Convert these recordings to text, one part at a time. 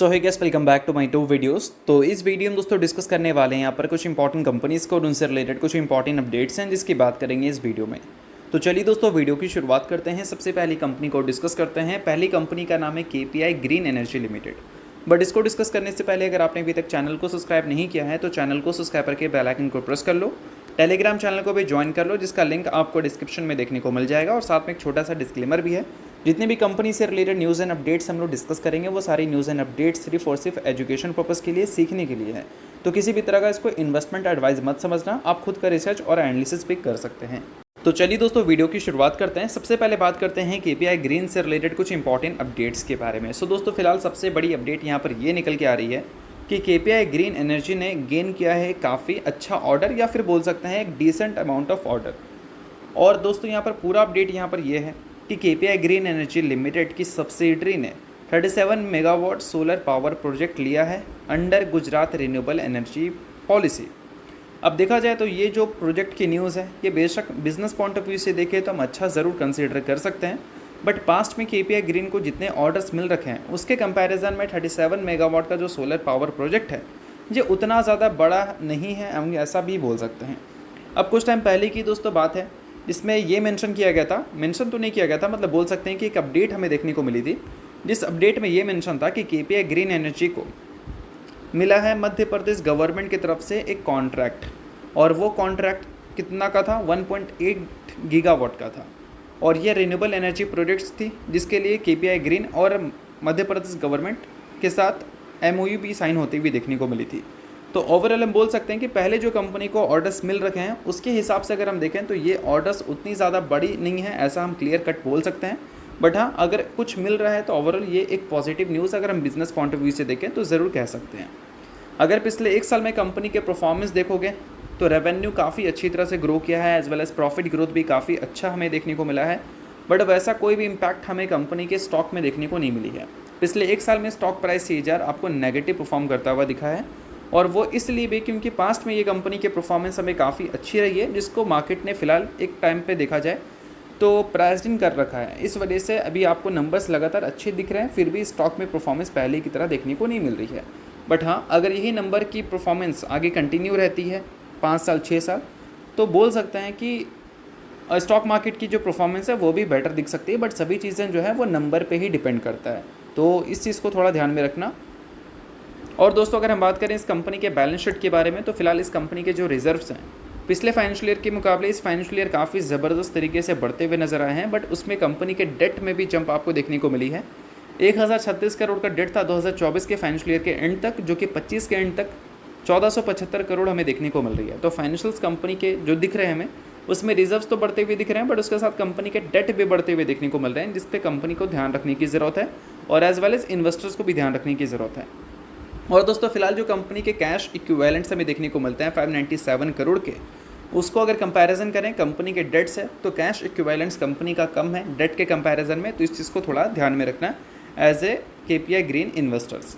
So hey guys welcome back to my to videos. तो इस video में दोस्तों डिस्कस करने वाले हैं यहाँ पर कुछ इंपॉर्टेंट कंपनीज़ को और उनसे रिलेटेड कुछ इंपॉर्टेंट अपडेट्स हैं जिसकी बात करेंगे इस वीडियो में। तो चलिए दोस्तों वीडियो की शुरुआत करते हैं। सबसे पहली कंपनी को डिस्कस करते हैं। पहली कंपनी का नाम है KPI green energy limited. But इसको डिस्कस करने से पहले अगर आपने अभी तक चैनल को सब्सक्राइब नहीं किया है तो चैनल को सब्सक्राइब करके बेल आइकन को प्रेस कर लो। टेलीग्राम चैनल को भी ज्वाइन कर लो जिसका लिंक आपको डिस्क्रिप्शन में देखने को मिल जाएगा। और साथ में एक छोटा सा डिस्क्लेमर भी है, जितने भी कंपनी से रिलेटेड न्यूज़ एंड अपडेट्स हम लोग डिस्कस करेंगे वो सारी न्यूज़ एंड अपडेट्स सिर्फ और सिर्फ एजुकेशन पर्पज़ के लिए, सीखने के लिए है। तो किसी भी तरह का इसको इन्वेस्टमेंट एडवाइस मत समझना, आप खुद का रिसर्च और एनालिसिस भी कर सकते हैं। तो चलिए दोस्तों वीडियो की शुरुआत करते हैं। सबसे पहले बात करते हैं KPI ग्रीन से रिलेटेड कुछ इंपॉर्टेंट अपडेट्स के बारे में। सो दोस्तों फिलहाल सबसे बड़ी अपडेट यहाँ पर ये निकल के आ रही है कि KPI ग्रीन एनर्जी ने गेन किया है काफ़ी अच्छा ऑर्डर, या फिर बोल सकते हैं एक डिसेंट अमाउंट ऑफ ऑर्डर। और दोस्तों यहाँ पर पूरा अपडेट यहाँ पर ये है कि KPI ग्रीन एनर्जी लिमिटेड की सब्सिडरी ने 37 मेगावाट सोलर पावर प्रोजेक्ट लिया है under Gujarat renewable energy policy. अब देखा जाए तो ये जो प्रोजेक्ट की न्यूज़ है ये बेशक बिजनेस पॉइंट ऑफ व्यू से देखें तो हम अच्छा ज़रूर कंसीडर कर सकते हैं, बट पास्ट में KPI ग्रीन को जितने ऑर्डर्स मिल रखे हैं उसके कंपैरिजन में 37 मेगावाट का जो सोलर पावर प्रोजेक्ट है ये उतना ज़्यादा बड़ा नहीं है, हम ऐसा भी बोल सकते हैं। अब कुछ टाइम पहले की दोस्तों बात है जिसमें ये मेंशन किया गया था, मेंशन तो नहीं किया गया था, मतलब बोल सकते हैं कि एक अपडेट हमें देखने को मिली थी जिस अपडेट में ये मेंशन था कि KPI ग्रीन एनर्जी को मिला है मध्य प्रदेश गवर्नमेंट की तरफ से एक कॉन्ट्रैक्ट, और वो कॉन्ट्रैक्ट कितना का था, 1.8 गीगावाट का था। और ये रिन्यूएबल एनर्जी प्रोजेक्ट्स थी जिसके लिए KPI ग्रीन और मध्य प्रदेश गवर्नमेंट के साथ MOU भी साइन होती हुई देखने को मिली थी। तो ओवरऑल हम बोल सकते हैं कि पहले जो कंपनी को ऑर्डर्स मिल रखे हैं उसके हिसाब से अगर हम देखें तो ये ऑर्डर्स उतनी ज़्यादा बड़ी नहीं है, ऐसा हम क्लियर कट बोल सकते हैं। बट हाँ, अगर कुछ मिल रहा है तो ओवरऑल ये एक पॉजिटिव न्यूज़ अगर हम बिजनेस पॉइंट ऑफ व्यू से देखें तो ज़रूर कह सकते हैं। अगर पिछले एक साल में कंपनी के परफॉर्मेंस देखोगे तो रेवेन्यू काफ़ी अच्छी तरह से ग्रो किया है, as well as profit growth भी काफ़ी अच्छा हमें देखने को मिला है। बट वैसा कोई भी इम्पैक्ट हमें कंपनी के स्टॉक में देखने को नहीं मिली है। पिछले एक साल में स्टॉक प्राइस CAGR आपको नेगेटिव परफॉर्म करता हुआ दिखा है, और वो इसलिए भी क्योंकि पास्ट में ये कंपनी की परफॉर्मेंस हमें काफ़ी अच्छी रही है जिसको मार्केट ने फिलहाल एक टाइम पे देखा जाए तो प्राइस्ड इन कर रखा है। इस वजह से अभी आपको नंबर्स लगातार अच्छे दिख रहे हैं, फिर भी स्टॉक में परफॉर्मेंस पहले की तरह देखने को नहीं मिल रही है। बट हाँ, अगर यही नंबर की परफॉर्मेंस आगे कंटिन्यू रहती है 5 साल 6 साल तो बोल सकते हैं कि स्टॉक मार्केट की जो परफॉर्मेंस है वो भी बेटर दिख सकती है। बट सभी चीज़ें जो है वो नंबर पे ही डिपेंड करता है, तो इस चीज़ को थोड़ा ध्यान में रखना। और दोस्तों अगर हम बात करें इस कंपनी के बैलेंस शीट के बारे में तो फिलहाल इस कंपनी के जो रिजर्व्स हैं पिछले फाइनेंशियल ईयर के मुकाबले इस फाइनेंशियल ईयर काफ़ी ज़बरदस्त तरीके से बढ़ते हुए नजर आए हैं। बट उसमें कंपनी के डेट में भी जंप आपको देखने को मिली है। 1036 करोड़ का डेट था 2024 के फाइनेंशियल ईयर के एंड तक, जो कि 25 के एंड तक 1475 करोड़ हमें देखने को मिल रही है। तो फाइनेंशियल्स कंपनी के जो दिख रहे हैं हमें उसमें रिजर्व्स तो बढ़ते हुए दिख रहे हैं, बट उसके साथ कंपनी के डेट भी बढ़ते हुए देखने को मिल रहे हैं, जिस पे कंपनी को ध्यान रखने की ज़रूरत है और एज वेल एज इन्वेस्टर्स को भी ध्यान रखने की ज़रूरत है। और दोस्तों फिलहाल जो कंपनी के कैश इक्विवेलेंट्स हमें देखने को मिलते हैं 597 करोड़ के, उसको अगर कंपैरिजन करें कंपनी के डेट से तो कैश इक्विवेलेंट्स कंपनी का कम है डेट के कंपैरिजन में, तो इस चीज़ को थोड़ा ध्यान में रखना as a KPI green investors.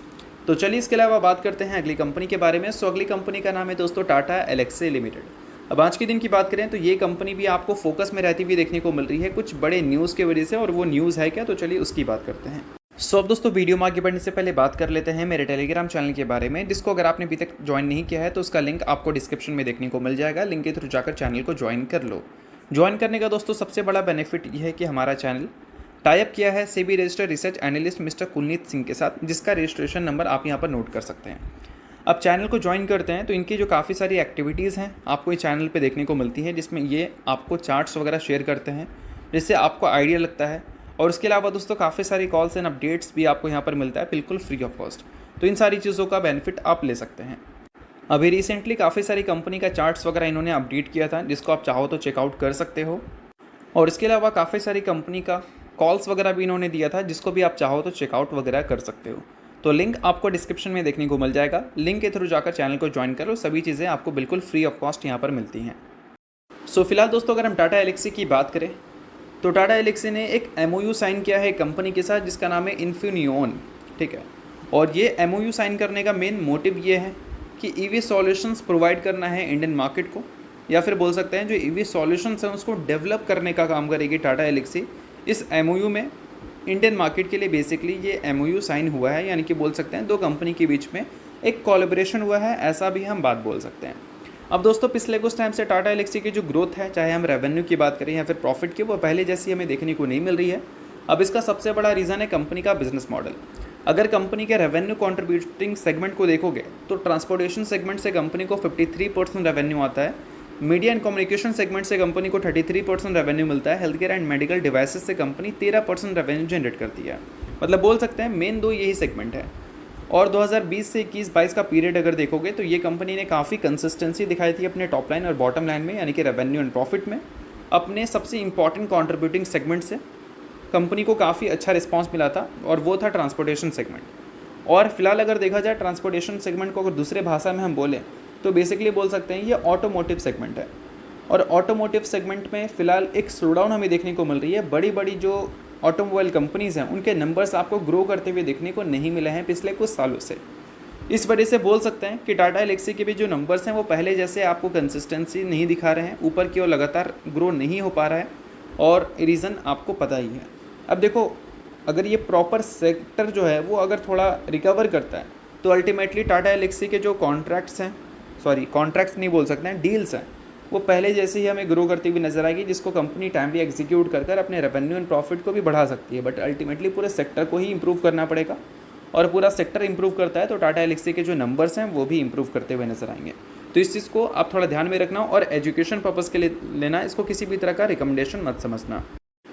तो चलिए इसके अलावा बात करते हैं अगली कंपनी के बारे में। सो अगली कंपनी का नाम है दोस्तों टाटा एलेक्सी लिमिटेड। अब आज के दिन की बात करें तो ये कंपनी भी आपको फोकस में रहती हुई देखने को मिल रही है कुछ बड़े न्यूज़ की वजह से, और वो न्यूज़ है क्या, तो चलिए उसकी बात करते हैं। सो अब दोस्तों वीडियो में आगे बढ़ने से पहले बात कर लेते हैं मेरे टेलीग्राम चैनल के बारे में, जिसको अगर आपने अभी तक ज्वाइन नहीं किया है तो उसका लिंक आपको डिस्क्रिप्शन में देखने को मिल जाएगा। लिंक के थ्रू जाकर चैनल को ज्वाइन कर लो। ज्वाइन करने का दोस्तों सबसे बड़ा बेनिफिट ये है कि हमारा चैनल टाइप किया है SEBI registered research analyst mister Kulneet Singh के साथ, जिसका रजिस्ट्रेशन नंबर आप यहाँ पर नोट कर सकते हैं। अब चैनल को ज्वाइन करते हैं तो इनकी जो काफ़ी सारी एक्टिविटीज़ हैं आपको इस चैनल पे देखने को मिलती है, जिसमें ये आपको चार्ट्स वगैरह शेयर करते हैं जिससे आपको आइडिया लगता है। और उसके अलावा दोस्तों काफ़ी सारी कॉल्स एंड अपडेट्स भी आपको यहाँ पर मिलता है बिल्कुल फ्री ऑफ कॉस्ट। तो इन सारी चीज़ों का बेनिफिट आप ले सकते हैं। अभी रिसेंटली काफ़ी सारी कंपनी का चार्ट्स वगैरह इन्होंने अपडेट किया था जिसको आप चाहो तो चेकआउट कर सकते हो। और इसके अलावा काफ़ी सारी कंपनी का कॉल्स वगैरह भी इन्होंने दिया था जिसको भी आप चाहो तो चेकआउट वगैरह कर सकते हो। तो लिंक आपको डिस्क्रिप्शन में देखने को मिल जाएगा। लिंक के थ्रू जाकर चैनल को ज्वाइन करो, सभी चीज़ें आपको बिल्कुल फ्री ऑफ कॉस्ट यहाँ पर मिलती हैं। सो फिलहाल दोस्तों अगर हम टाटा एलेक्सी की बात करें तो टाटा एलेक्सी ने एक MOU साइन किया है कंपनी के साथ जिसका नाम है इन्फिनियन, ठीक है। और ये MOU साइन करने का मेन मोटिव ये है कि EV सॉल्यूशंस प्रोवाइड करना है इंडियन मार्केट को, या फिर बोल सकते हैं जो EV सॉल्यूशंस हैं उसको डेवलप करने का काम करेगी टाटा एलेक्सी इस MOU में। इंडियन मार्केट के लिए बेसिकली ये एमओयू साइन हुआ है, यानी कि बोल सकते हैं दो कंपनी के बीच में एक कोलैबोरेशन हुआ है, ऐसा भी हम बात बोल सकते हैं। अब दोस्तों पिछले कुछ टाइम से टाटा एल्क्सी की जो ग्रोथ है, चाहे हम रेवेन्यू की बात करें या फिर प्रॉफिट की, वो पहले जैसी हमें देखने को नहीं मिल रही है। अब इसका सबसे बड़ा रीज़न है कंपनी का बिजनेस मॉडल। अगर कंपनी के रेवेन्यू कंट्रीब्यूटिंग सेगमेंट को देखोगे तो ट्रांसपोर्टेशन सेगमेंट से कंपनी को 53% रेवेन्यू आता है, मीडिया एंड कम्युनिकेशन सेगमेंट से कंपनी को 33% रेवेन्यू मिलता है, health care and medical devices से कंपनी 13% रेवेन्यू जनरेट करती है। मतलब बोल सकते हैं मेन दो यही सेगमेंट है। और 2020 से 21-22 का पीरियड अगर देखोगे तो ये कंपनी ने काफ़ी कंसिस्टेंसी दिखाई थी अपने टॉप लाइन और बॉटम लाइन में, यानी कि रेवेन्यू एंड प्रॉफिट में। अपने सबसे इंपॉर्टेंट कंट्रीब्यूटिंग सेगमेंट से कंपनी को काफ़ी अच्छा रिस्पांस मिला था और वो था ट्रांसपोर्टेशन सेगमेंट। और फिलहाल अगर देखा जाए ट्रांसपोर्टेशन सेगमेंट को अगर दूसरे भाषा में हम बोलें तो बेसिकली बोल सकते हैं ये ऑटोमोटिव सेगमेंट है। और ऑटोमोटिव सेगमेंट में फ़िलहाल एक स्लोडाउन हमें देखने को मिल रही है। बड़ी बड़ी जो ऑटोमोबाइल कंपनीज़ हैं उनके नंबर्स आपको ग्रो करते हुए देखने को नहीं मिले हैं पिछले कुछ सालों से। इस वजह से बोल सकते हैं कि टाटा एल्क्सी के भी जो नंबर्स हैं वो पहले जैसे आपको कंसिस्टेंसी नहीं दिखा रहे हैं, ऊपर की ओर लगातार ग्रो नहीं हो पा रहा है, और रीज़न आपको पता ही है। अब देखो, अगर ये प्रॉपर सेक्टर जो है वो अगर थोड़ा रिकवर करता है तो अल्टीमेटली टाटा एल्क्सी के जो कॉन्ट्रैक्ट्स हैं, कॉन्ट्रैक्ट्स नहीं बोल सकते हैं, डील्स हैं, वो पहले जैसे ही हमें ग्रो करती हुई नजर आएगी, जिसको कंपनी टाइमली एग्जीक्यूट कर अपने रेवेन्यू एंड प्रॉफिट को भी बढ़ा सकती है। बट अल्टीमेटली पूरे सेक्टर को ही इंप्रूव करना पड़ेगा, और पूरा सेक्टर इंप्रूव करता है तो टाटा एल्क्सी के जो नंबर्स हैं वो भी इंप्रूव करते हुए नजर आएंगे। तो इस चीज़ को आप थोड़ा ध्यान में रखना और एजुकेशन पर्पज़ के लिए लेना, इसको किसी भी तरह का रिकमेंडेशन मत समझना।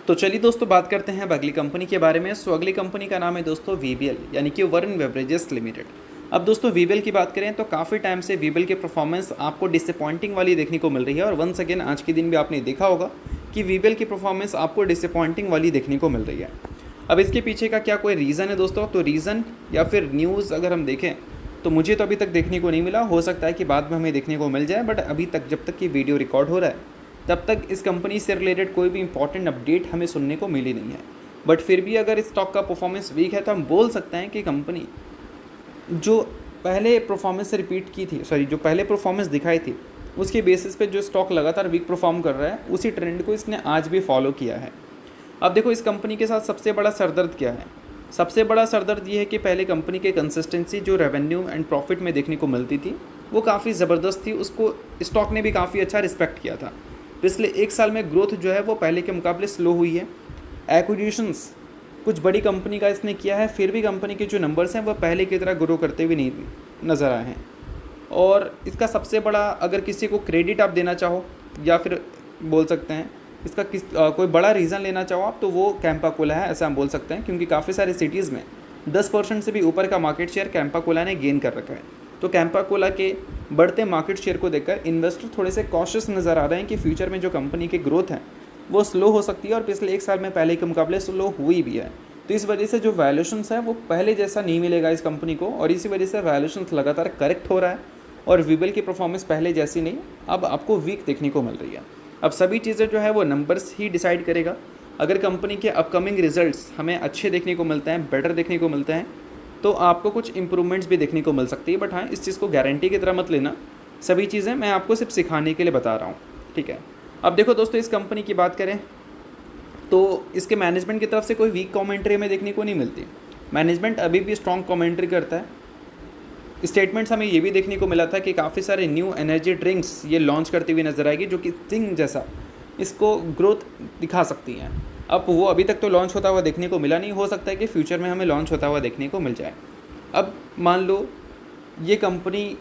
तो चलिए दोस्तों बात करते हैं अब अगली कंपनी के बारे में। सो अगली कंपनी का नाम है दोस्तों वीबीएल, यानी कि वरुण बेवरेजेस लिमिटेड। अब दोस्तों वीबीएल की बात करें तो काफ़ी टाइम से वीबीएल की परफॉर्मेंस आपको डिसअपॉइंटिंग वाली देखने को मिल रही है, और वंस अगेन आज के दिन भी आपने देखा होगा कि वीबीएल की परफॉर्मेंस आपको डिसअपॉइंटिंग वाली देखने को मिल रही है। अब इसके पीछे का क्या कोई रीज़न है दोस्तों? तो रीज़न या फिर न्यूज़ अगर हम देखें तो मुझे तो अभी तक देखने को नहीं मिला, हो सकता है कि बाद में हमें देखने को मिल जाए, बट अभी तक जब तक ये वीडियो रिकॉर्ड हो रहा है तब तक इस कंपनी से रिलेटेड कोई भी इंपॉर्टेंट अपडेट हमें सुनने को मिली नहीं है। बट फिर भी अगर इस स्टॉक का परफॉर्मेंस वीक है तो हम बोल सकते हैं कि कंपनी जो पहले परफॉर्मेंस रिपीट की थी, जो पहले परफॉर्मेंस दिखाई थी, उसके बेसिस पे जो स्टॉक लगातार वीक परफॉर्म कर रहा है, उसी ट्रेंड को इसने आज भी फॉलो किया है। अब देखो, इस कंपनी के साथ सबसे बड़ा सरदर्द क्या है? सबसे बड़ा सरदर्द ये है कि पहले कंपनी के कंसिस्टेंसी जो रेवेन्यू एंड प्रॉफिट में देखने को मिलती थी वो काफ़ी ज़बरदस्त थी, उसको स्टॉक ने भी काफ़ी अच्छा रिस्पेक्ट किया था। पिछले एक साल में ग्रोथ जो है वो पहले के मुकाबले स्लो हुई है। एक्विजिशंस कुछ बड़ी कंपनी का इसने किया है, फिर भी कंपनी के जो नंबर्स हैं वो पहले की तरह ग्रो करते हुए नहीं नज़र आए हैं। और इसका सबसे बड़ा, अगर किसी को क्रेडिट आप देना चाहो या फिर बोल सकते हैं इसका कोई बड़ा रीज़न लेना चाहो आप, तो वो कैंपा कोला है, ऐसा हम बोल सकते हैं, क्योंकि काफ़ी सारी सिटीज़ में 10% से भी ऊपर का मार्केट शेयर कैंपा कोला ने गेन कर रखा है। तो कैंपा कोला के बढ़ते मार्केट शेयर को देखकर इन्वेस्टर थोड़े से कॉशियस नज़र आ रहे हैं कि फ्यूचर में जो कंपनी की ग्रोथ है वो स्लो हो सकती है, और पिछले एक साल में पहले के मुकाबले स्लो हुई भी है। तो इस वजह से जो वैल्यूएशंस है वो पहले जैसा नहीं मिलेगा इस कंपनी को, और इसी वजह से वैल्यूएशंस लगातार करेक्ट हो रहा है, और वीबीएल की परफॉर्मेंस पहले जैसी नहीं, अब आपको वीक देखने को मिल रही है। अब सभी चीज़ें जो है वो नंबर्स ही डिसाइड करेगा। अगर कंपनी के अपकमिंग रिजल्ट्स हमें अच्छे देखने को मिलते हैं, बेटर देखने को मिलते हैं, तो आपको कुछ इंप्रूवमेंट्स भी देखने को मिल सकती है। बट हाँ, इस चीज़ को गारंटी की तरह मत लेना, सभी चीज़ें मैं आपको सिर्फ सिखाने के लिए बता रहा हूँ, ठीक है। अब देखो दोस्तों, इस कंपनी की बात करें तो इसके मैनेजमेंट की तरफ से कोई वीक कमेंट्री हमें देखने को नहीं मिलती। मैनेजमेंट अभी भी स्ट्रॉन्ग कमेंट्री करता है। स्टेटमेंट्स हमें ये भी देखने को मिला था कि काफ़ी सारे न्यू एनर्जी ड्रिंक्स ये लॉन्च करती हुई नजर आएगी, जो कि स्टिंग जैसा इसको ग्रोथ दिखा सकती हैं। अब वो अभी तक तो लॉन्च होता हुआ देखने को मिला नहीं, हो सकता है कि फ्यूचर में हमें लॉन्च होता हुआ देखने को मिल जाए। अब मान लो ये कंपनी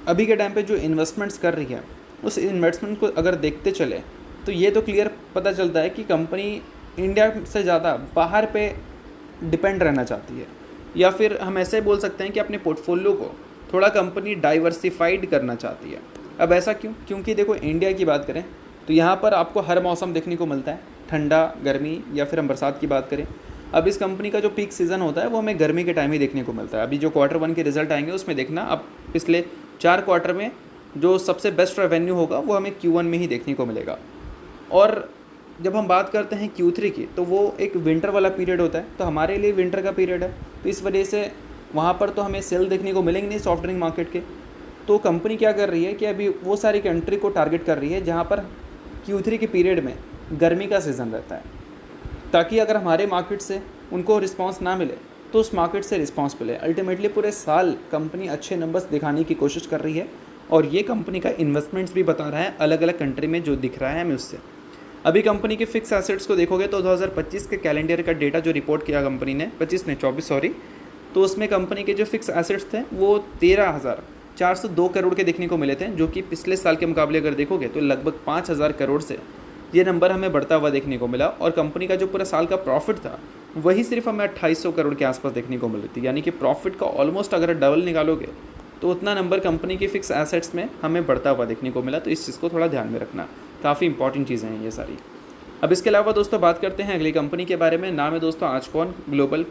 अभी के टाइम पे जो इन्वेस्टमेंट्स कर रही है, उस इन्वेस्टमेंट को अगर देखते चले तो ये तो क्लियर पता चलता है कि कंपनी इंडिया से ज़्यादा बाहर पे डिपेंड रहना चाहती है, या फिर हम ऐसे बोल सकते हैं कि अपने पोर्टफोलियो को थोड़ा कंपनी डाइवर्सिफाइड करना चाहती है। अब ऐसा क्यों? क्योंकि देखो, इंडिया की बात करें तो यहाँ पर आपको हर मौसम देखने को मिलता है, ठंडा, गर्मी, या फिर हम बरसात की बात करें। अब इस कंपनी का जो पीक सीज़न होता है वो हमें गर्मी के टाइम ही देखने को मिलता है। अभी जो Q1 के रिजल्ट आएंगे उसमें देखना, अब पिछले 4 क्वार्टर में जो सबसे बेस्ट रेवेन्यू होगा वो हमें Q1 में ही देखने को मिलेगा। और जब हम बात करते हैं Q3 की, तो वो एक विंटर वाला पीरियड होता है, तो हमारे लिए विंटर का पीरियड है, तो इस वजह से वहाँ पर तो हमें सेल देखने को मिलेंगे नहीं सॉफ्ट ड्रिंक मार्केट के। तो कंपनी क्या कर रही है कि अभी वो सारी कंट्री को टारगेट कर रही है जहाँ पर Q3 के पीरियड में गर्मी का सीज़न रहता है, ताकि अगर हमारे मार्केट से उनको रिस्पांस ना मिले तो उस मार्केट से रिस्पांस मिले। अल्टीमेटली पूरे साल कंपनी अच्छे नंबर्स दिखाने की कोशिश कर रही है और ये कंपनी का इन्वेस्टमेंट्स भी बता रहा है अलग अलग कंट्री में जो दिख रहा है हमें उससे। अभी कंपनी के फिक्स एसेट्स को देखोगे तो 2025 के कैलेंडर का डेटा जो रिपोर्ट किया कंपनी ने 24 सॉरी, तो उसमें कंपनी के जो फिक्स एसेट्स थे वो 13,402 करोड़ के देखने को मिले थे, जो कि पिछले साल के मुकाबले अगर देखोगे तो लगभग 5,000 करोड़ से ये नंबर हमें बढ़ता हुआ देखने को मिला। और कंपनी का जो पूरा साल का प्रॉफिट था वही सिर्फ हमें 2800 करोड़ के आसपास देखने को मिली थी। यानी कि प्रॉफिट का ऑलमोस्ट अगर डबल निकालोगे तो उतना नंबर कंपनी की फिक्स एसेट्स में हमें बढ़ता हुआ देखने को मिला। तो इस चीज़ को थोड़ा ध्यान में रखना, काफ़ी इंपॉर्टेंट चीज़ें हैं ये सारी। अब इसके अलावा दोस्तों बात करते हैं अगली कंपनी के बारे में। नाम है दोस्तों आजकॉन ग्लोबल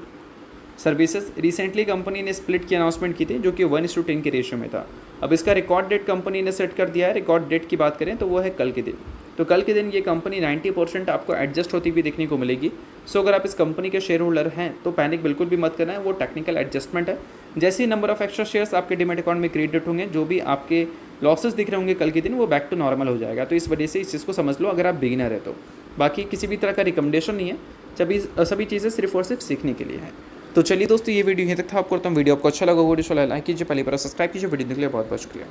सर्विसेज। रिसेंटली कंपनी ने स्प्लिट की अनाउंसमेंट की थी जो कि 1:10 के रेशियो में था। अब इसका रिकॉर्ड डेट कंपनी ने सेट कर दिया है। रिकॉर्ड डेट की बात करें तो वो है कल के दिन। तो कल के दिन ये कंपनी 90% आपको एडजस्ट होती हुई देखने को मिलेगी। सो अगर आप इस कंपनी के शेयर होल्डर हैं तो पैनिक बिल्कुल भी मत करना है, वो टेक्निकल एडजस्टमेंट है। जैसे ही नंबर ऑफ एक्स्ट्रा शेयर्स आपके डीमैट अकाउंट में क्रिएटेड होंगे, जो भी आपके लॉसेस दिख रहे होंगे कल के दिन वो बैक टू नॉर्मल हो जाएगा। तो इस वजह से इस चीज़ को समझ लो अगर आप बिगिनर है तो। बाकी किसी भी तरह का रिकमेंडेशन नहीं है, सभी चीज़ें सिर्फ और सिर्फ सीखने के लिए है। तो चलिए दोस्तों ये वीडियो यहीं तक था। आपको वीडियो आपको अच्छा लगा वीडियो लाइक कीजिए, पहले पर सब्सक्राइब कीजिए। वीडियो देखने के लिए बहुत बहुत शुक्रिया।